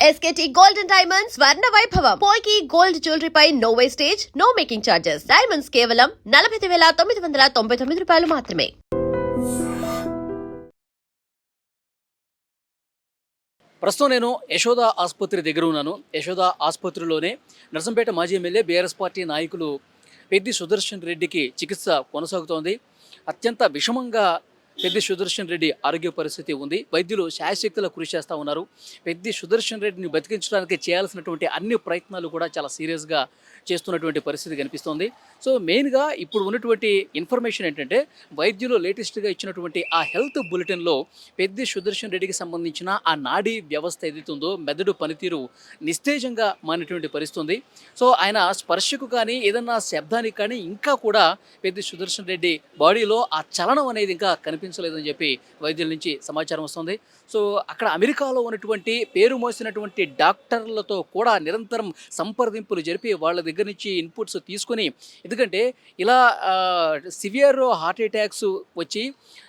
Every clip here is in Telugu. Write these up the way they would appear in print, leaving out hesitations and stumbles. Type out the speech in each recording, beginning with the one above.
SKT Gold and Diamonds Swarna Vaibhavam. Polki Gold Jewelry pi no wastage, no making charges. Diamonds కేవలం 49,999 రూపాయలు మాత్రమే. ప్రస్తుతం నేను యశోద ఆసుపత్రి దగ్గర ఉన్నాను. యశోద ఆసుపత్రిలోనే నర్సంపేట మాజీ ఎమ్మెల్యే బీఆర్ఎస్ పార్టీ నాయకులు పెద్ది సుదర్శన్ రెడ్డికి చికిత్స కొనసాగుతోంది. అత్యంత విషమంగా పెద్ది సుదర్శన్ రెడ్డి ఆరోగ్య పరిస్థితి ఉంది. వైద్యులు శాయశక్తుల కృషి చేస్తూ ఉన్నారు. పెద్ది సుదర్శన్ రెడ్డిని బతికించడానికి చేయాల్సినటువంటి అన్ని ప్రయత్నాలు కూడా చాలా సీరియస్గా చేస్తున్నటువంటి పరిస్థితి కనిపిస్తోంది. సో మెయిన్గా ఇప్పుడు ఉన్నటువంటి ఇన్ఫర్మేషన్ ఏంటంటే వైద్యులు లేటెస్ట్గా ఇచ్చినటువంటి ఆ హెల్త్ బులెటిన్లో పెద్ది సుదర్శన్ రెడ్డికి సంబంధించిన ఆ నాడీ వ్యవస్థ ఏదైతుందో మెదడు పనితీరు నిస్తేజంగా మారినటువంటి పరిస్థితి ఉంది. సో ఆయన స్పర్శకు కానీ ఏదన్నా శబ్దానికి కానీ ఇంకా కూడా పెద్ది సుదర్శన్ రెడ్డి బాడీలో ఆ చలనం అనేది ఇంకా కనిపించలేదని చెప్పి వైద్యుల నుంచి సమాచారం వస్తుంది. సో అక్కడ అమెరికాలో ఉన్నటువంటి పేరు మోసినటువంటి డాక్టర్లతో కూడా నిరంతరం సంప్రదింపులు జరిపి వాళ్ళ దగ్గర నుంచి ఇన్పుట్స్ తీసుకొని, ఎందుకంటే ఇలా సివియర్ హార్ట్ అటాక్స్ వచ్చి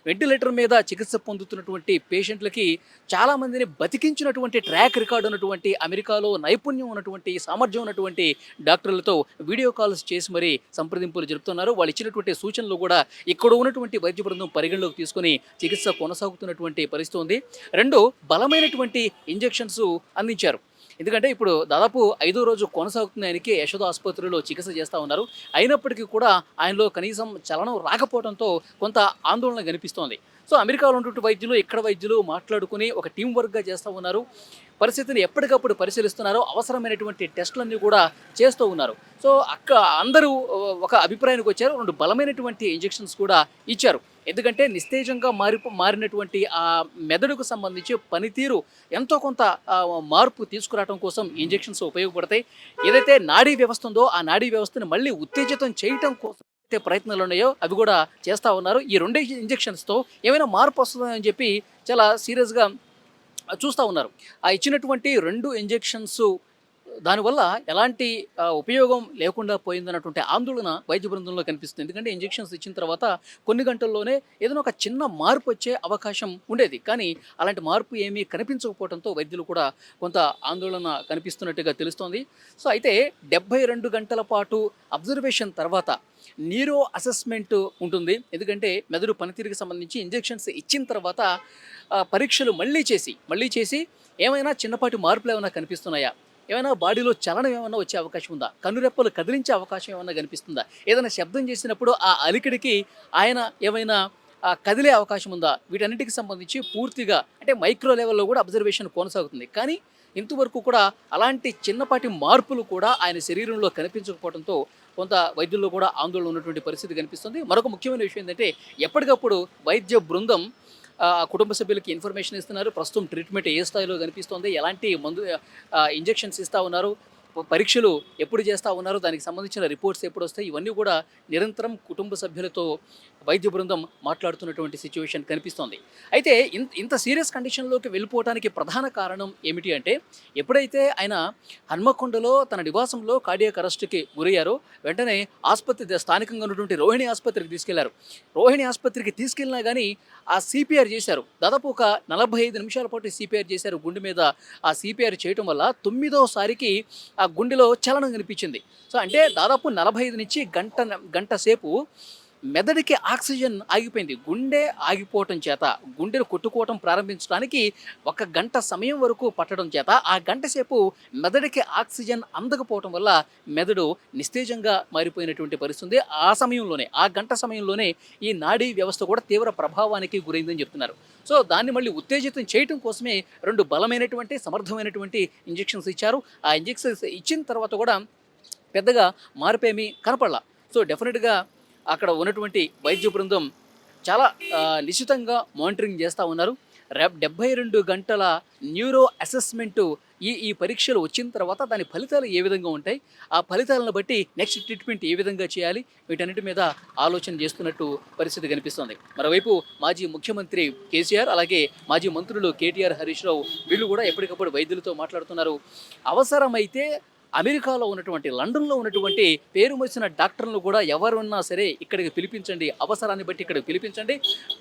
వెంటిలేటర్ మీద చికిత్స పొందుతున్నటువంటి పేషెంట్లకి చాలామందిని బతికించినటువంటి ట్రాక్ రికార్డు ఉన్నటువంటి అమెరికాలో నైపుణ్యం ఉన్నటువంటి సామర్థ్యం ఉన్నటువంటి డాక్టర్లతో వీడియో కాల్స్ చేసి మరీ సంప్రదింపులు జరుపుతున్నారు. వాళ్ళు ఇచ్చినటువంటి సూచనలు కూడా ఇక్కడ ఉన్నటువంటి వైద్య బృందం పరిగణలోకి తీసుకొని చికిత్స కొనసాగుతున్నటువంటి పరిస్థితి ఉంది. రెండు బలమైనటువంటి ఇంజెక్షన్స్ అందించారు. ఎందుకంటే ఇప్పుడు దాదాపు 5వ రోజు కొనసాగుతున్న ఆయనకి యశోద ఆసుపత్రిలో చికిత్స చేస్తూ ఉన్నారు. అయినప్పటికీ కూడా ఆయనలో కనీసం చలనం రాకపోవడంతో కొంత ఆందోళన కనిపిస్తోంది. సో అమెరికాలో ఉన్నటువంటి వైద్యులు ఇక్కడ వైద్యులు మాట్లాడుకుని ఒక టీం వర్క్గా చేస్తూ ఉన్నారు. పరిస్థితిని ఎప్పటికప్పుడు పరిశీలిస్తున్నారు. అవసరమైనటువంటి టెస్టులన్నీ కూడా చేస్తూ ఉన్నారు. సో అందరూ ఒక అభిప్రాయానికి వచ్చారు. 2 బలమైనటువంటి ఇంజెక్షన్స్ కూడా ఇచ్చారు. ఎందుకంటే నిస్తేజంగా మారినటువంటి ఆ మెదడుకు సంబంధించి పనితీరు ఎంతో కొంత మార్పు తీసుకురావడం కోసం ఇంజెక్షన్స్ ఉపయోగపడతాయి. ఏదైతే నాడీ వ్యవస్థ ఉందో ఆ నాడీ వ్యవస్థను మళ్ళీ ఉత్తేజితం చేయటం కోసం అయితే ప్రయత్నాలు ఉన్నాయో అవి కూడా చేస్తూ ఉన్నారు. ఈ 2 ఇంజెక్షన్స్తో ఏమైనా మార్పు వస్తుందని చెప్పి చాలా సీరియస్గా చూస్తూ ఉన్నారు. ఆ ఇచ్చినటువంటి 2 ఇంజెక్షన్స్ దానివల్ల ఎలాంటి ఉపయోగం లేకుండా పోయిందన్నటువంటి ఆందోళన వైద్య బృందంలో కనిపిస్తుంది. ఎందుకంటే ఇంజెక్షన్స్ ఇచ్చిన తర్వాత కొన్ని గంటల్లోనే ఏదైనా ఒక చిన్న మార్పు వచ్చే అవకాశం ఉండేది. కానీ అలాంటి మార్పు ఏమీ కనిపించకపోవడంతో వైద్యులు కూడా కొంత ఆందోళన కనిపిస్తున్నట్టుగా తెలుస్తోంది. సో అయితే 72 గంటల పాటు అబ్జర్వేషన్ తర్వాత న్యూరో అసెస్మెంట్ ఉంటుంది. ఎందుకంటే మెదడు పనితీరుకి సంబంధించి ఇంజెక్షన్స్ ఇచ్చిన తర్వాత పరీక్షలు మళ్ళీ చేసి ఏమైనా చిన్నపాటి మార్పులు ఏమైనా కనిపిస్తున్నాయా, ఏమైనా బాడీలో చలనం ఏమైనా వచ్చే అవకాశం ఉందా, కన్నురెప్పలు కదిలించే అవకాశం ఏమైనా కనిపిస్తుందా, ఏదైనా శబ్దం చేసినప్పుడు ఆ అలికిడికి ఆయన ఏమైనా కదిలే అవకాశం ఉందా, వీటన్నిటికి సంబంధించి పూర్తిగా అంటే మైక్రో లెవెల్లో కూడా అబ్జర్వేషన్ కొనసాగుతుంది. కానీ ఇంతవరకు కూడా అలాంటి చిన్నపాటి మార్పులు కూడా ఆయన శరీరంలో కనిపించకపోవడంతో కొంత వైద్యుల్లో కూడా ఆందోళన ఉన్నటువంటి పరిస్థితి కనిపిస్తుంది. మరొక ముఖ్యమైన విషయం ఏంటంటే ఎప్పటికప్పుడు వైద్య బృందం కుటుంబ సభ్యులకి ఇన్ఫర్మేషన్ ఇస్తున్నారు. ప్రస్తుతం ట్రీట్మెంట్ ఏ స్థాయిలో కనిపిస్తుంది, ఎలాంటి ఇంజెక్షన్స్ ఇస్తూ ఉన్నారు, పరీక్షలు ఎప్పుడు చేస్తూ ఉన్నారు, దానికి సంబంధించిన రిపోర్ట్స్ ఎప్పుడు వస్తాయి, ఇవన్నీ కూడా నిరంతరం కుటుంబ సభ్యులతో వైద్య బృందం మాట్లాడుతున్నటువంటి సిచ్యువేషన్ కనిపిస్తోంది. అయితే ఇంత సీరియస్ కండిషన్లోకి వెళ్ళిపోవడానికి ప్రధాన కారణం ఏమిటి అంటే ఎప్పుడైతే ఆయన హన్మకొండలో తన నివాసంలో కార్డియాక్ అరెస్ట్కి గురయ్యారో వెంటనే ఆసుపత్రి స్థానికంగా ఉన్నటువంటి రోహిణి ఆసుపత్రికి తీసుకెళ్లారు. రోహిణి ఆసుపత్రికి తీసుకెళ్ళినా కానీ ఆ సిపిఆర్ చేశారు. దాదాపు ఒక 45 నిమిషాల పాటు సిపిఆర్ చేశారు. గుండె మీద ఆ సిపిఆర్ చేయటం వల్ల 9వ సారికి ఆ గుండెలో చలనం కనిపించింది. సో అంటే దాదాపు 45 నుంచి గంట సేపు మెదడుకి ఆక్సిజన్ ఆగిపోయింది. గుండె ఆగిపోవటం చేత గుండెను కొట్టుకోవటం ప్రారంభించడానికి 1 గంట సమయం వరకు పట్టడం చేత ఆ గంట సేపు మెదడుకి ఆక్సిజన్ అందకపోవటం వల్ల మెదడు నిస్తేజంగా మారిపోయినటువంటి పరిస్థితి. ఆ గంట సమయంలోనే ఈ నాడీ వ్యవస్థ కూడా తీవ్ర ప్రభావానికి గురైందని చెప్తున్నారు. సో దాన్ని మళ్ళీ ఉత్తేజితం చేయటం కోసమే 2 బలమైనటువంటి సమర్థమైనటువంటి ఇంజెక్షన్స్ ఇచ్చారు. ఆ ఇంజెక్షన్స్ ఇచ్చిన తర్వాత కూడా పెద్దగా మార్పేమీ కనపడలా. సో డెఫినెట్గా అక్కడ ఉన్నటువంటి వైద్య బృందం చాలా నిశ్చితంగా మానిటరింగ్ చేస్తూ ఉన్నారు. 72 గంటల న్యూరో అసెస్మెంటు ఈ పరీక్షలు వచ్చిన తర్వాత దాని ఫలితాలు ఏ విధంగా ఉంటాయి, ఆ ఫలితాలను బట్టి నెక్స్ట్ ట్రీట్మెంట్ ఏ విధంగా చేయాలి, వీటన్నిటి మీద ఆలోచన చేస్తున్నట్టు పరిస్థితి కనిపిస్తోంది. మరోవైపు మాజీ ముఖ్యమంత్రి కేసీఆర్, అలాగే మాజీ మంత్రులు కేటీఆర్, హరీష్ రావు వీళ్ళు కూడా ఎప్పటికప్పుడు వైద్యులతో మాట్లాడుతున్నారు. అవసరమైతే అమెరికాలో ఉన్నటువంటి లండన్లో ఉన్నటువంటి పేరు వచ్చిన డాక్టర్లను కూడా ఎవరున్నా సరే ఇక్కడికి పిలిపించండి, అవసరాన్ని బట్టి ఇక్కడికి పిలిపించండి,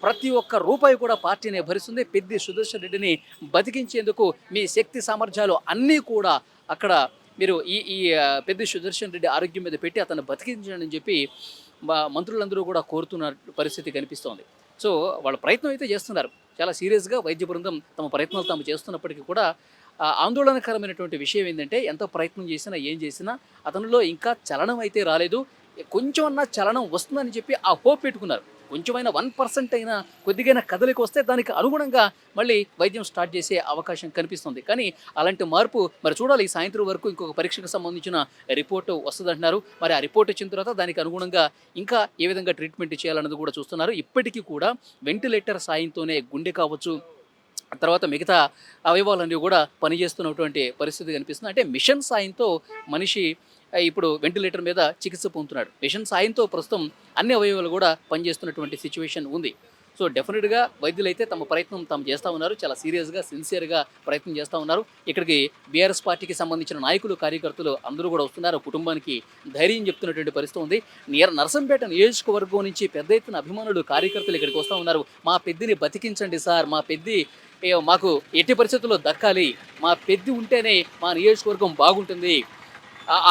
ప్రతి ఒక్క రూపాయి కూడా పార్టీనే భరిస్తుంది. పెద్ది సుదర్శన్ రెడ్డిని బతికించేందుకు మీ శక్తి సామర్థ్యాలు అన్నీ కూడా అక్కడ మీరు ఈ పెద్ది సుదర్శన్ రెడ్డి ఆరోగ్యం మీద పెట్టి అతను బతికించండి అని చెప్పి మంత్రులందరూ కూడా కోరుతున్న పరిస్థితి కనిపిస్తోంది. సో వాళ్ళ ప్రయత్నం అయితే చేస్తున్నారు. చాలా సీరియస్గా వైద్య బృందం తమ ప్రయత్నాలు తాము చేస్తున్నప్పటికీ కూడా ఆందోళనకరమైనటువంటి విషయం ఏంటంటే ఎంత ప్రయత్నం చేసినా ఏం చేసినా అతనిలో ఇంకా చలనం అయితే రాలేదు. కొంచెం అన్నా చలనం వస్తుందని చెప్పి ఆ హోప్ పెట్టుకున్నారు. కొంచెమైనా 1% అయినా కొద్దిగైనా కదలిక వస్తే దానికి అనుగుణంగా మళ్ళీ వైద్యం స్టార్ట్ చేసే అవకాశం కనిపిస్తుంది. కానీ అలాంటి మార్పు మరి చూడాలి. ఈ సాయంత్రం వరకు ఇంకొక పరీక్షకు సంబంధించిన రిపోర్టు వస్తుందంటున్నారు. మరి ఆ రిపోర్ట్ వచ్చిన తర్వాత దానికి అనుగుణంగా ఇంకా ఏ విధంగా ట్రీట్మెంట్ చేయాలన్నది కూడా చూస్తున్నారు. ఇప్పటికీ కూడా వెంటిలేటర్ సాయంతోనే గుండె కావచ్చు, తర్వాత మిగతా అవయవాలన్నీ కూడా పనిచేస్తున్నటువంటి పరిస్థితి కనిపిస్తుంది. అంటే మిషన్ సాయంతో మనిషి ఇప్పుడు వెంటిలేటర్ మీద చికిత్స పొందుతున్నాడు. మిషన్ సాయంతో ప్రస్తుతం అన్ని అవయవాలు కూడా పనిచేస్తున్నటువంటి సిచ్యువేషన్ ఉంది. సో డెఫినెట్గా వైద్యులు అయితే తమ ప్రయత్నం తాము చేస్తూ ఉన్నారు. చాలా సీరియస్గా సిన్సియర్గా ప్రయత్నం చేస్తూ ఉన్నారు. ఇక్కడికి బీఆర్ఎస్ పార్టీకి సంబంధించిన నాయకులు, కార్యకర్తలు అందరూ కూడా వస్తున్నారు. కుటుంబానికి ధైర్యం చెప్తున్నటువంటి పరిస్థితి ఉంది. నర్సంపేట నియోజకవర్గం నుంచి పెద్ద ఎత్తున అభిమానులు, కార్యకర్తలు ఇక్కడికి వస్తూ ఉన్నారు. మా పెద్దిని బతికించండి సార్, మా పెద్ది మాకు ఎట్టి పరిస్థితుల్లో దక్కాలి, మా పెద్ది ఉంటేనే మా నియోజకవర్గం బాగుంటుంది,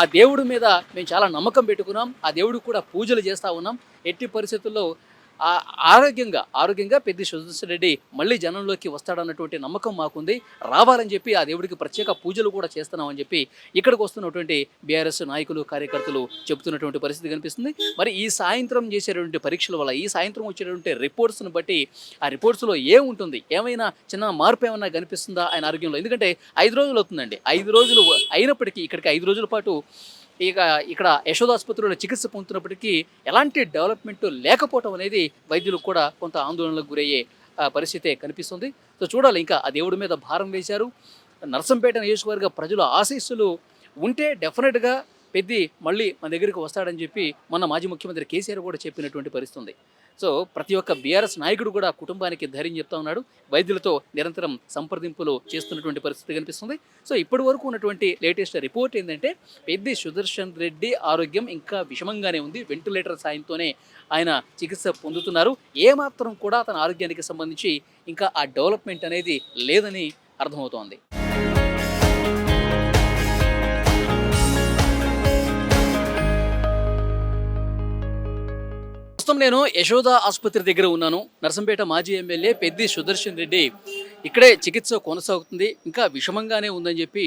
ఆ దేవుడి మీద మేము చాలా నమ్మకం పెట్టుకున్నాం, ఆ దేవుడికి కూడా పూజలు చేస్తూ ఉన్నాం, ఎట్టి పరిస్థితుల్లో ఆరోగ్యంగా పెద్ది సుదర్శన్ రెడ్డి మళ్ళీ జనంలోకి వస్తాడన్నటువంటి నమ్మకం మాకుంది, రావాలని చెప్పి ఆ దేవుడికి ప్రత్యేక పూజలు కూడా చేస్తున్నామని చెప్పి ఇక్కడికి వస్తున్నటువంటి బీఆర్ఎస్ నాయకులు, కార్యకర్తలు చెబుతున్నటువంటి పరిస్థితి కనిపిస్తుంది. మరి ఈ సాయంత్రం చేసేటువంటి పరీక్షల వల్ల, ఈ సాయంత్రం వచ్చేటువంటి రిపోర్ట్స్ను బట్టి ఆ రిపోర్ట్స్లో ఏముంటుంది, ఏమైనా చిన్న మార్పు ఏమైనా కనిపిస్తుందా ఆయన ఆరోగ్యంలో? ఎందుకంటే 5 రోజులు అవుతుందండి. 5 రోజులు అయినప్పటికీ ఇక్కడికి 5 రోజుల పాటు ఇక్కడ యశోద ఆసుపత్రిలో చికిత్స పొందుతున్నప్పటికీ ఎలాంటి డెవలప్మెంట్ లేకపోవడం అనేది వైద్యులకు కూడా కొంత ఆందోళనకు గురయ్యే పరిస్థితే కనిపిస్తుంది. సో చూడాలి. ఇంకా ఆ దేవుడి మీద భారం వేశారు. నర్సంపేట నియోజకవర్గ ప్రజల ఆశీస్సులు ఉంటే డెఫినెట్గా పెద్ది మళ్ళీ మన దగ్గరికి వస్తాడని చెప్పి మొన్న మాజీ ముఖ్యమంత్రి కేసీఆర్ కూడా చెప్పినటువంటి పరిస్థితి ఉంది. సో ప్రతి ఒక్క బీఆర్ఎస్ నాయకుడు కూడా కుటుంబానికి ధైర్యం చెప్తా ఉన్నాడు. వైద్యులతో నిరంతరం సంప్రదింపులు చేస్తున్నటువంటి పరిస్థితి కనిపిస్తుంది. సో ఇప్పటి వరకు ఉన్నటువంటి లేటెస్ట్ రిపోర్ట్ ఏంటంటే పెద్ది సుదర్శన్ రెడ్డి ఆరోగ్యం ఇంకా విషమంగానే ఉంది. వెంటిలేటర్ సాయంతోనే ఆయన చికిత్స పొందుతున్నారు. ఏమాత్రం కూడా తన ఆరోగ్యానికి సంబంధించి ఇంకా ఆ డెవలప్మెంట్ అనేది లేదని అర్థమవుతోంది. ప్రస్తుతం నేను యశోద ఆసుపత్రి దగ్గర ఉన్నాను. నర్సంపేట మాజీ ఎమ్మెల్యే పెద్ది సుదర్శన్ రెడ్డి ఇక్కడే చికిత్స కొనసాగుతుంది. ఇంకా విషమంగానే ఉందని చెప్పి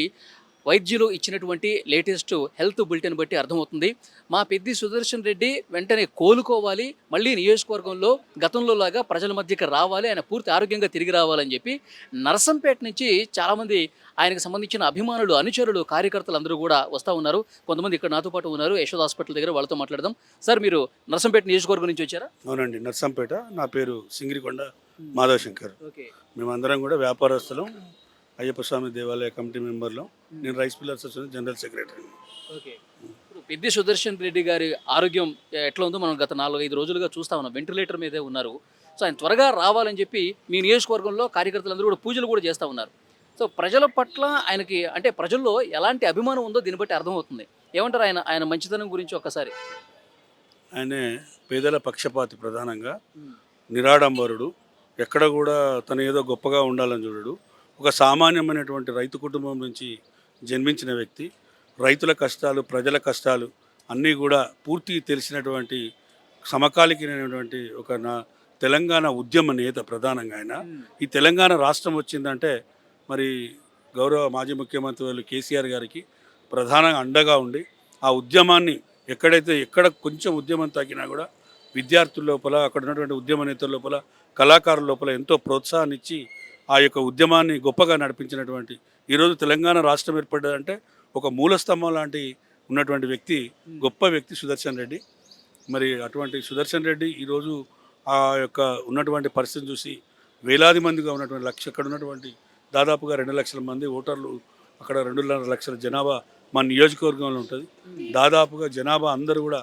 వైద్యులు ఇచ్చినటువంటి లేటెస్ట్ హెల్త్ బులెటిన్ బట్టి అర్థమవుతుంది. మా పెద్ది సుదర్శన్ రెడ్డి వెంటనే కోలుకోవాలి, మళ్ళీ నియోజకవర్గంలో గతంలో లాగా ప్రజల మధ్యకి రావాలి, ఆయన పూర్తి ఆరోగ్యంగా తిరిగి రావాలని చెప్పి నర్సంపేట నుంచి చాలామంది ఆయనకు సంబంధించిన అభిమానులు, అనుచరులు, కార్యకర్తలు అందరూ కూడా వస్తూ ఉన్నారు. కొంతమంది ఇక్కడ నాతో పాటు ఉన్నారు. యశోద హాస్పిటల్ దగ్గర వాళ్ళతో మాట్లాడదాం. సార్, మీరు నర్సంపేట నియోజకవర్గం నుంచి వచ్చారా? అవునండి, నర్సంపేట. నా పేరు సింగిరికొండ మాధవ్ శంకర్. ఓకే. మేమందరం కూడా వ్యాపారస్తులం, అయ్యప్ప స్వామి దేవాలయ కమిటీ మెంబర్లు. నేను rice pillars association general secretary. Okay. ఇప్పుడు పెద్ది సుదర్శన్ రెడ్డి గారి ఆరోగ్యం ఎట్లా ఉందో మనం గత 4-5 రోజులుగా చూస్తా ఉన్నాం. వెంటిలేటర్ మీదే ఉన్నారు. సో ఆయన త్వరగా రావాలని చెప్పి మీ నియోజకవర్గంలో కార్యకర్తలందరూ కూడా పూజలు కూడా చేస్తూ ఉన్నారు. సో ప్రజల పట్ల ఆయనకి అంటే ప్రజల్లో ఎలాంటి అభిమానం ఉందో దీన్ని బట్టి అర్థమవుతుంది. ఏమంటారు ఆయన మంచితనం గురించి ఒక్కసారి? ఆయన పేదల పక్షపాతి, ప్రధానంగా నిరాడంబరుడు, ఎక్కడ కూడా తను ఏదో గొప్పగా ఉండాలని చూడడు. ఒక సామాన్యమైనటువంటి రైతు కుటుంబం నుంచి జన్మించిన వ్యక్తి. రైతుల కష్టాలు, ప్రజల కష్టాలు అన్నీ కూడా పూర్తి తెలిసినటువంటి సమకాలికమైనటువంటి ఒక తెలంగాణ ఉద్యమ నేత ప్రధానంగా ఆయన. ఈ తెలంగాణ రాష్ట్రం వచ్చిందంటే మరి గౌరవ మాజీ ముఖ్యమంత్రి వాళ్ళు కేసీఆర్ గారికి ప్రధానంగా అండగా ఉండి ఆ ఉద్యమాన్ని ఎక్కడ కొంచెం ఉద్యమం తగ్గినా కూడా విద్యార్థుల లోపల, అక్కడ ఉన్నటువంటి ఉద్యమ నేతల లోపల, కళాకారుల లోపల ఎంతో ప్రోత్సాహాన్ని ఇచ్చి ఆ యొక్క ఉద్యమాన్ని గొప్పగా నడిపించినటువంటి, ఈరోజు తెలంగాణ రాష్ట్రం ఏర్పడ్డదంటే ఒక మూలస్తంభం లాంటి ఉన్నటువంటి వ్యక్తి, గొప్ప వ్యక్తి సుదర్శన్ రెడ్డి. మరి అటువంటి సుదర్శన్ రెడ్డి ఈరోజు ఆ యొక్క ఉన్నటువంటి పరిస్థితిని చూసి వేలాది మందిగా ఉన్నటువంటి అక్కడ ఉన్నటువంటి దాదాపుగా 2 లక్షల మంది ఓటర్లు, అక్కడ 2.5 లక్షల జనాభా మన నియోజకవర్గంలో ఉంటుంది. దాదాపుగా జనాభా అందరూ కూడా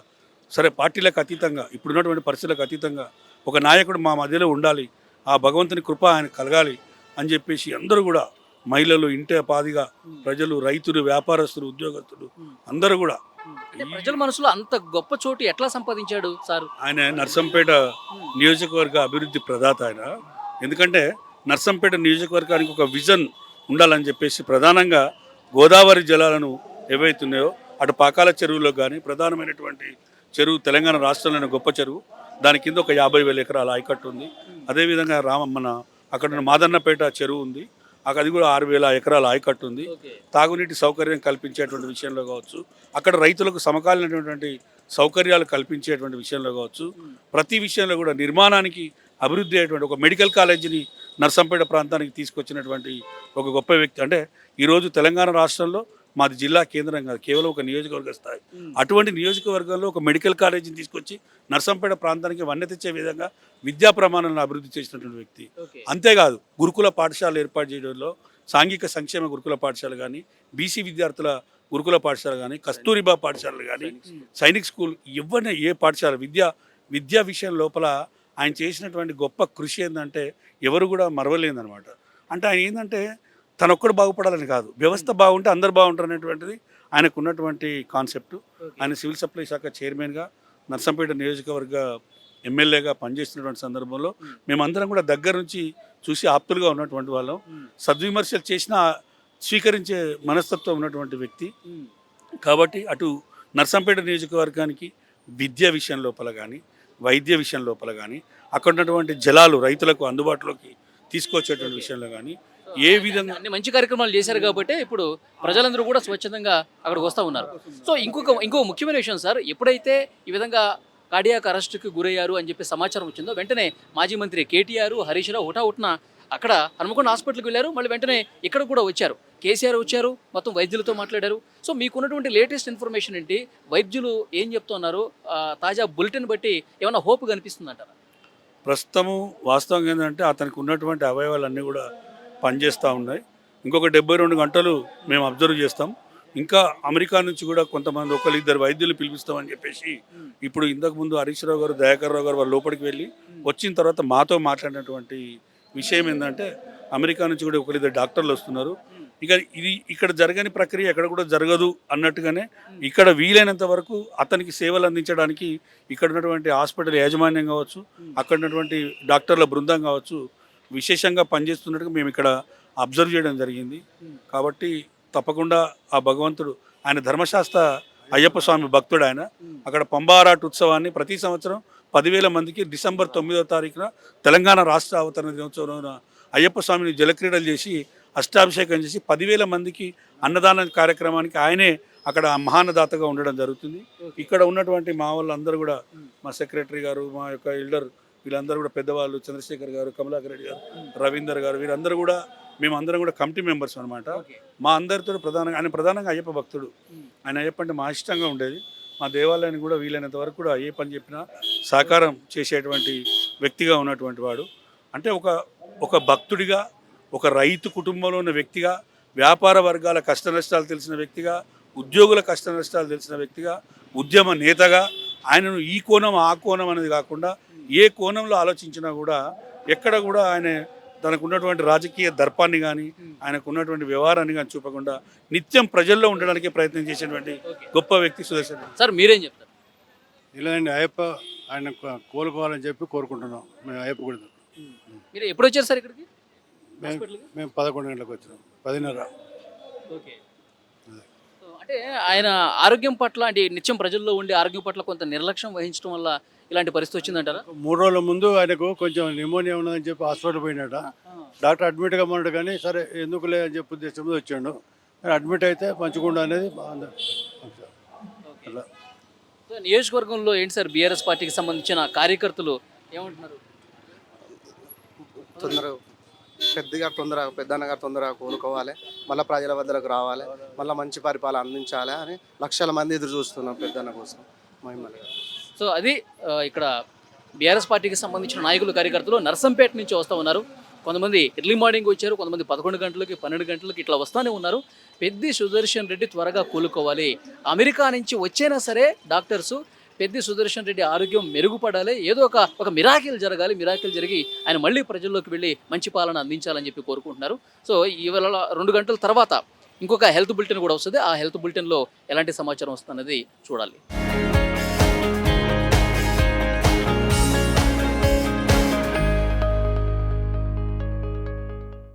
సరే పార్టీలకు అతీతంగా, ఇప్పుడున్నటువంటి పరిస్థితులకు అతీతంగా ఒక నాయకుడు మా మధ్యలో ఉండాలి, ఆ భగవంతుని కృప ఆయన కలగాలి అని చెప్పేసి అందరూ కూడా మహిళలు, ఇంటి పాదిగా ప్రజలు, రైతులు, వ్యాపారస్తులు, ఉద్యోగస్తులు అందరూ కూడా. అంటే ప్రజల మనసులో అంత గొప్ప చోటు ఎట్లా సంపాదించాడు సార్? ఆయన నర్సంపేట నియోజకవర్గ అభివృద్ధి ప్రదాత ఆయన. ఎందుకంటే నర్సంపేట నియోజకవర్గానికి ఒక విజన్ ఉండాలని చెప్పేసి ప్రధానంగా గోదావరి జలాలను ఏవైతున్నాయో అటు పాకాల చెరువులో కానీ ప్రధానమైనటువంటి చెరువు తెలంగాణ రాష్ట్రంలోని గొప్ప చెరువు, దాని కింద ఒక 50,000 ఎకరాల ఆయకట్టు ఉంది. అదేవిధంగా మన అక్కడ ఉన్న మాదన్నపేట చెరువు ఉంది, అది కూడా 6,000 ఎకరాల ఆయకట్టు ఉంది. తాగునీటి సౌకర్యం కల్పించేటువంటి విషయంలో కావచ్చు, అక్కడ రైతులకు సమకాలీనటువంటి సౌకర్యాలు కల్పించేటువంటి విషయంలో కావచ్చు, ప్రతి విషయంలో కూడా నిర్మాణానికి అభివృద్ధి అయ్యేటువంటి ఒక మెడికల్ కాలేజీని నర్సంపేట ప్రాంతానికి తీసుకొచ్చినటువంటి ఒక గొప్ప వ్యక్తి. అంటే ఈరోజు తెలంగాణ రాష్ట్రంలో మాది జిల్లా కేంద్రం కాదు, కేవలం ఒక నియోజకవర్గ స్థాయి. అటువంటి నియోజకవర్గంలో ఒక మెడికల్ కాలేజీని తీసుకొచ్చి నర్సంపేట ప్రాంతానికి వన్నె తెచ్చే విధంగా విద్యా ప్రమాణాలను అభివృద్ధి చేసినటువంటి వ్యక్తి. అంతేకాదు గురుకుల పాఠశాలలు ఏర్పాటు చేయడంలో సాంఘిక సంక్షేమ గురుకుల పాఠశాల కానీ, బీసీ విద్యార్థుల గురుకుల పాఠశాల కానీ, కస్తూరిబా పాఠశాలలు కానీ, సైనిక్ స్కూల్, ఎవరిని ఏ పాఠశాల విద్యా విషయం లోపల ఆయన చేసినటువంటి గొప్ప కృషి ఏంటంటే ఎవరు కూడా మరవలేదన్నమాట. అంటే ఆయన ఏంటంటే తనొక్కడు బాగుపడాలని కాదు, వ్యవస్థ బాగుంటే అందరు బాగుంటారు అనేటువంటిది ఆయనకు ఉన్నటువంటి కాన్సెప్ట్. ఆయన సివిల్ సప్లై శాఖ చైర్మన్గా, నర్సంపేట నియోజకవర్గ ఎమ్మెల్యేగా పనిచేస్తున్నటువంటి సందర్భంలో మేమందరం కూడా దగ్గర నుంచి చూసి ఆప్తులుగా ఉన్నటువంటి వాళ్ళం. సద్విమర్శలు చేసినా స్వీకరించే మనస్తత్వం ఉన్నటువంటి వ్యక్తి. కాబట్టి అటు నర్సంపేట నియోజకవర్గానికి విద్యా విషయం లోపల కానీ, వైద్య విషయం లోపల కానీ, అక్కడ ఉన్నటువంటి జలాలు రైతులకు అందుబాటులోకి తీసుకొచ్చేటువంటి విషయంలో కానీ ఏ విధంగా అన్ని మంచి కార్యక్రమాలు చేశారు కాబట్టి ఇప్పుడు ప్రజలందరూ కూడా స్వచ్ఛందంగా అక్కడికి వస్తూ ఉన్నారు. సో ఇంకో ముఖ్యమైన విషయం సార్, ఎప్పుడైతే ఈ విధంగా కార్డియాక్ అరెస్ట్కి గురయ్యారు అని చెప్పి సమాచారం వచ్చిందో వెంటనే మాజీ మంత్రి కేటీఆర్, హరీష్ రావు హుటాహుటిన అక్కడ హనుమకొండ హాస్పిటల్కి వెళ్ళారు. మళ్ళీ వెంటనే ఇక్కడ కూడా వచ్చారు, కేసీఆర్ వచ్చారు, మొత్తం వైద్యులతో మాట్లాడారు. సో మీకున్నటువంటి లేటెస్ట్ ఇన్ఫర్మేషన్ ఏంటి? వైద్యులు ఏం చెప్తున్నారు? తాజా బులెటిన్ బట్టి ఏమైనా హోప్ కనిపిస్తుందంటారా? ప్రస్తుతము వాస్తవంగా ఏంటంటే అతనికి ఉన్నటువంటి అవయవాలన్నీ కూడా పనిచేస్తూ ఉన్నాయి. ఇంకొక 72 గంటలు మేము అబ్జర్వ్ చేస్తాం. ఇంకా అమెరికా నుంచి కూడా కొంతమంది 1-2 వైద్యులు పిలిపిస్తామని చెప్పేసి ఇప్పుడు ఇంతకుముందు హరీష్ రావు గారు, దయాకర్ రావు గారు వాళ్ళు లోపలికి వెళ్ళి వచ్చిన తర్వాత మాతో మాట్లాడినటువంటి విషయం ఏంటంటే అమెరికా నుంచి కూడా 1-2 డాక్టర్లు వస్తున్నారు. ఇక ఇది ఇక్కడ జరగని ప్రక్రియ ఎక్కడ కూడా జరగదు అన్నట్టుగానే ఇక్కడ వీలైనంత వరకు అతనికి సేవలు అందించడానికి ఇక్కడ ఉన్నటువంటి హాస్పిటల్ యాజమాన్యం కావచ్చు, అక్కడ ఉన్నటువంటి డాక్టర్ల బృందం కావచ్చు విశేషంగా పనిచేస్తున్నట్టుగా మేము ఇక్కడ అబ్జర్వ్ చేయడం జరిగింది. కాబట్టి తప్పకుండా ఆ భగవంతుడు, ఆయన ధర్మశాస్త్ర అయ్యప్ప స్వామి భక్తుడు. ఆయన అక్కడ పంబారాట్ ఉత్సవాన్ని ప్రతి సంవత్సరం 10,000 మందికి డిసెంబర్ 9వ తారీఖున తెలంగాణ రాష్ట్ర అవతరణ దినోత్సవం అయ్యప్ప స్వామిని జలక్రీడలు చేసి అష్టాభిషేకం చేసి 10,000 మందికి అన్నదాన కార్యక్రమానికి ఆయనే అక్కడ మహాన్నదాతగా ఉండడం జరుగుతుంది. ఇక్కడ ఉన్నటువంటి మా వాళ్ళందరూ కూడా, మా సెక్రటరీ గారు, మా యొక్క ఎల్డర్, వీళ్ళందరూ కూడా పెద్దవాళ్ళు, చంద్రశేఖర్ గారు, కమలాకర్ రెడ్డి గారు, రవీందర్ గారు, వీరందరూ కూడా మేమందరం కూడా కమిటీ మెంబర్స్ అనమాట. మా అందరితో ప్రధానంగా అయ్యప్ప భక్తుడు. ఆయన అయ్యప్ప అంటే మా ఇష్టంగా ఉండేది. మా దేవాలయాన్ని కూడా వీలైనంత వరకు కూడా ఏ పని చెప్పినా సహకారం చేసేటువంటి వ్యక్తిగా ఉన్నటువంటి వాడు. అంటే ఒక భక్తుడిగా, ఒక రైతు కుటుంబంలో ఉన్న వ్యక్తిగా, వ్యాపార వర్గాల కష్ట నష్టాలు తెలిసిన వ్యక్తిగా, ఉద్యోగుల కష్ట నష్టాలు తెలిసిన వ్యక్తిగా, ఉద్యమ నేతగా ఆయనను ఈ కోణం ఆ కోణం అనేది కాకుండా ఏ కోణంలో ఆలోచించినా కూడా ఎక్కడ కూడా ఆయన తనకు ఉన్నటువంటి రాజకీయ దర్పాన్ని కానీ, ఆయనకు ఉన్నటువంటి వ్యవహారాన్ని కానీ చూపకుండా నిత్యం ప్రజల్లో ఉండడానికి ప్రయత్నం చేసేటువంటి గొప్ప వ్యక్తి సుదర్శన్. సార్ మీరేం చెప్తారు? ఇలాంటి అయ్యప్ప ఆయన కోలుకోవాలని చెప్పి కోరుకుంటున్నాం. మేము అయ్యప్ప గుడి మీరు ఎప్పుడు వచ్చారు సార్ ఇక్కడికి? మేము 11 గంటలకు వచ్చినాం, 10:30. ఓకే. అంటే ఆయన ఆరోగ్యం పట్ల, అంటే నిత్యం ప్రజల్లో ఉండే ఆరోగ్యం పట్ల కొంత నిర్లక్ష్యం వహించడం వల్ల ఇలాంటి పరిస్థితి వచ్చిందంటారా? 3 రోజుల ముందు ఆయనకు కొంచెం నిమోనియా ఉన్నదని చెప్పి హాస్పిటల్ పోయినట. డాక్టర్ అడ్మిట్ కమ్మన్నాడు, కానీ సరే ఎందుకులే అని చెప్పి ఉద్దేశంలో వచ్చాడు. అడ్మిట్ అయితే మంచిగుండా అనేది అట్లా. సో నియోజకవర్గంలో ఏంటి సార్ బీఆర్ఎస్ పార్టీకి సంబంధించిన కార్యకర్తలు ఏమంటున్నారు? పెద్దన్నగారు తొందరగా కోలుకోవాలి, మళ్ళీ ప్రజల వద్దకు రావాలి, మళ్ళీ మంచి పరిపాలన అందించాలి అని లక్షల మంది ఎదురు చూస్తున్నాం పెద్దన్న కోసం. సో అది ఇక్కడ బీఆర్ఎస్ పార్టీకి సంబంధించిన నాయకులు, కార్యకర్తలు నర్సంపేట నుంచి వస్తూ ఉన్నారు. కొంతమంది ఎర్లీ మార్నింగ్ వచ్చారు, కొంతమంది 11 గంటలకి 12 గంటలకి ఇట్లా వస్తూనే ఉన్నారు. పెద్ది సుదర్శన్ రెడ్డి త్వరగా కోలుకోవాలి, అమెరికా నుంచి వచ్చైనా సరే డాక్టర్స్ పెద్ది సుదర్శన్ రెడ్డి ఆరోగ్యం మెరుగుపడాలి, ఏదో ఒక మిరాకిల్ జరగాలి, మిరాకిల్ జరిగి ఆయన మళ్ళీ ప్రజల్లోకి వెళ్ళి మంచి పాలన అందించాలని చెప్పి కోరుకుంటున్నారు. సో ఇవాళ 2 గంటల తర్వాత ఇంకొక హెల్త్ బులెటిన్ కూడా వస్తుంది. ఆ హెల్త్ బులెటిన్లో ఎలాంటి సమాచారం వస్తుందన్నది చూడాలి.